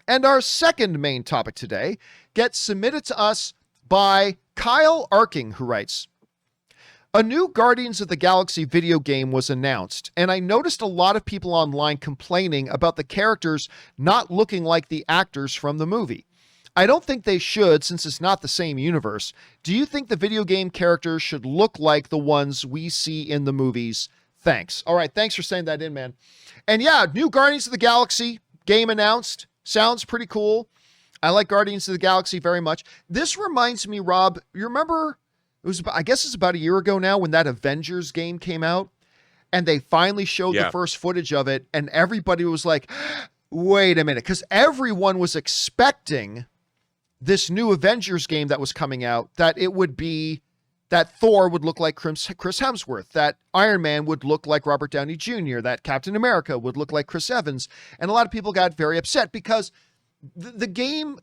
And our second main topic today gets submitted to us by Kyle Arking, who writes, a new Guardians of the Galaxy video game was announced, and I noticed a lot of people online complaining about the characters not looking like the actors from the movie. I don't think they should, since it's not the same universe. Do you think the video game characters should look like the ones we see in the movies? Thanks. All right, thanks for saying that in, man. And yeah, new Guardians of the Galaxy game announced. Sounds pretty cool. I like Guardians of the Galaxy very much. This reminds me, Rob, you remember, I guess it's about a year ago now when that Avengers game came out and they finally showed the first footage of it and everybody was like, wait a minute, because everyone was expecting this new Avengers game that was coming out, that it would be that Thor would look like Chris Hemsworth, that Iron Man would look like Robert Downey Jr., that Captain America would look like Chris Evans. And a lot of people got very upset because the game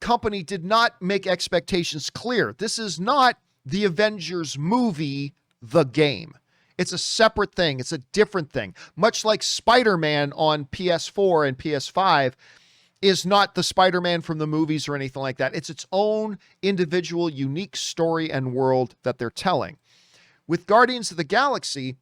company did not make expectations clear. This is not the Avengers movie, the game. It's a separate thing. It's a different thing. Much like Spider-Man on PS4 and PS5 is not the Spider-Man from the movies or anything like that. It's its own individual, unique story and world that they're telling. With Guardians of the Galaxy,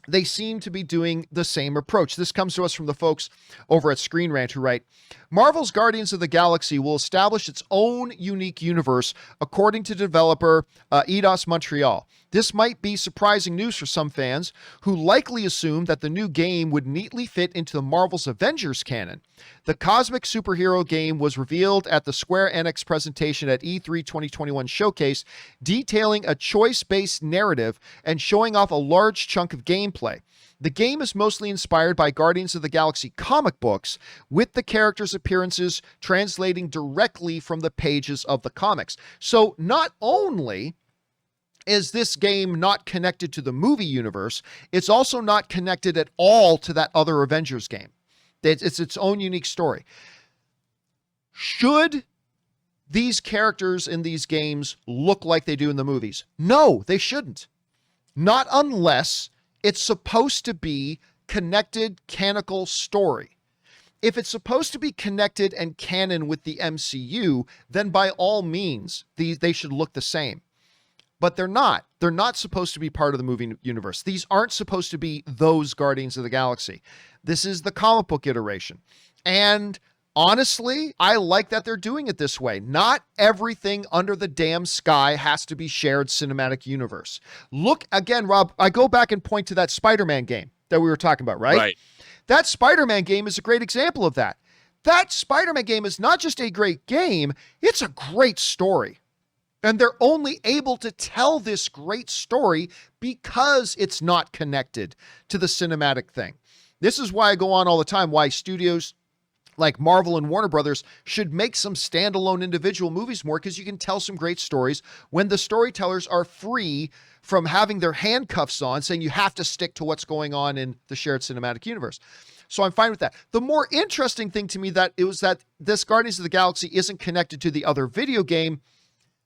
they seem to be doing the same approach. This comes to us from the folks over at Screen Rant who write, Marvel's Guardians of the Galaxy will establish its own unique universe, according to developer Eidos Montreal. This might be surprising news for some fans who likely assume that the new game would neatly fit into the Marvel's Avengers canon. The cosmic superhero game was revealed at the Square Enix presentation at E3 2021 showcase, detailing a choice-based narrative and showing off a large chunk of gameplay. The game is mostly inspired by Guardians of the Galaxy comic books, with the characters' appearances translating directly from the pages of the comics. So not only is this game not connected to the movie universe, it's also not connected at all to that other Avengers game. It's its own unique story. Should these characters in these games look like they do in the movies? No, they shouldn't. Not unless it's supposed to be connected, canonical story. If it's supposed to be connected and canon with the MCU, then by all means, they should look the same. But they're not. They're not supposed to be part of the movie universe. These aren't supposed to be those Guardians of the Galaxy. This is the comic book iteration. And honestly, I like that they're doing it this way. Not everything under the damn sky has to be shared cinematic universe. Look, again, Rob, I go back and point to that Spider-Man game that we were talking about, right? Right. That Spider-Man game is a great example of that. That Spider-Man game is not just a great game, it's a great story. And they're only able to tell this great story because it's not connected to the cinematic thing. This is why I go on all the time, why studios like Marvel and Warner Brothers should make some standalone individual movies more, because you can tell some great stories when the storytellers are free from having their handcuffs on, saying you have to stick to what's going on in the shared cinematic universe. So I'm fine with that. The more interesting thing to me that it was that this Guardians of the Galaxy isn't connected to the other video game.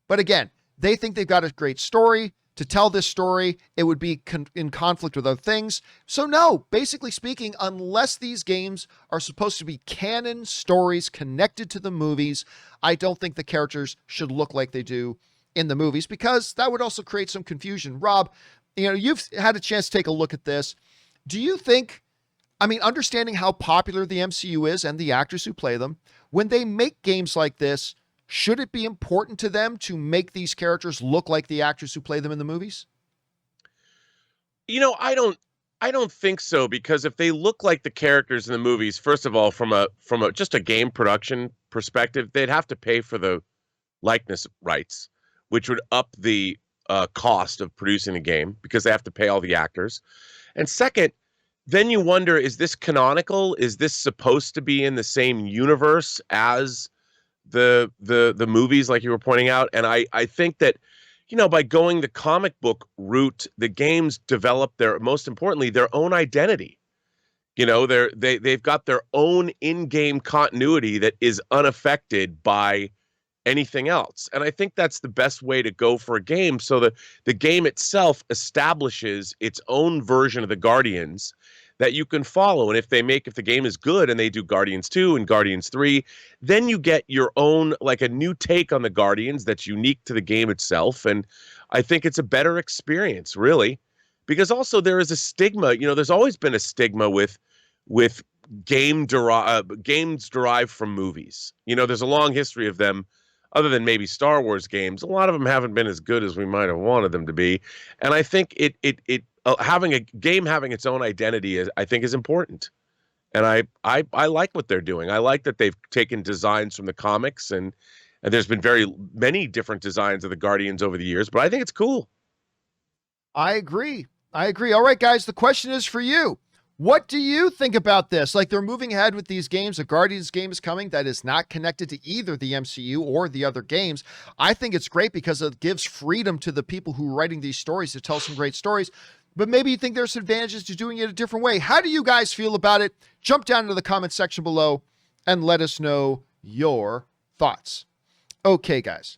But again, they think they've got a great story. To tell this story, it would be in conflict with other things. So no, basically speaking, unless these games are supposed to be canon stories connected to the movies, I don't think the characters should look like they do in the movies, because that would also create some confusion. Rob, you've had a chance to take a look at this. Do you think, understanding how popular the MCU is and the actors who play them, when they make games like this, should it be important to them to make these characters look like the actors who play them in the movies? I don't think so, because if they look like the characters in the movies, first of all, from a just a game production perspective, they'd have to pay for the likeness rights, which would up the cost of producing a game, because they have to pay all the actors. And second, then you wonder, is this canonical? Is this supposed to be in the same universe as the movies, like you were pointing out? And I think that, by going the comic book route, the games develop most importantly, their own identity. They've got their own in-game continuity that is unaffected by anything else. And I think that's the best way to go for a game. So the game itself establishes its own version of the Guardians that you can follow. And if the game is good and they do Guardians 2 and Guardians 3, then you get your own, like a new take on the Guardians that's unique to the game itself. And I think it's a better experience, really, because also there is a stigma, there's always been a stigma with games derived from movies. There's a long history of them. Other than maybe Star Wars games, a lot of them haven't been as good as we might have wanted them to be. And I think having a game having its own identity I think is important. And I like what they're doing. I like that they've taken designs from the comics, and there's been very many different designs of the Guardians over the years, but I think it's cool. I agree. All right, guys, the question is for you. What do you think about this? Like, they're moving ahead with these games. A Guardians game is coming that is not connected to either the MCU or the other games. I think it's great because it gives freedom to the people who are writing these stories to tell some great stories. But maybe you think there's advantages to doing it a different way. How do you guys feel about it? Jump down into the comment section below and let us know your thoughts. Okay, guys.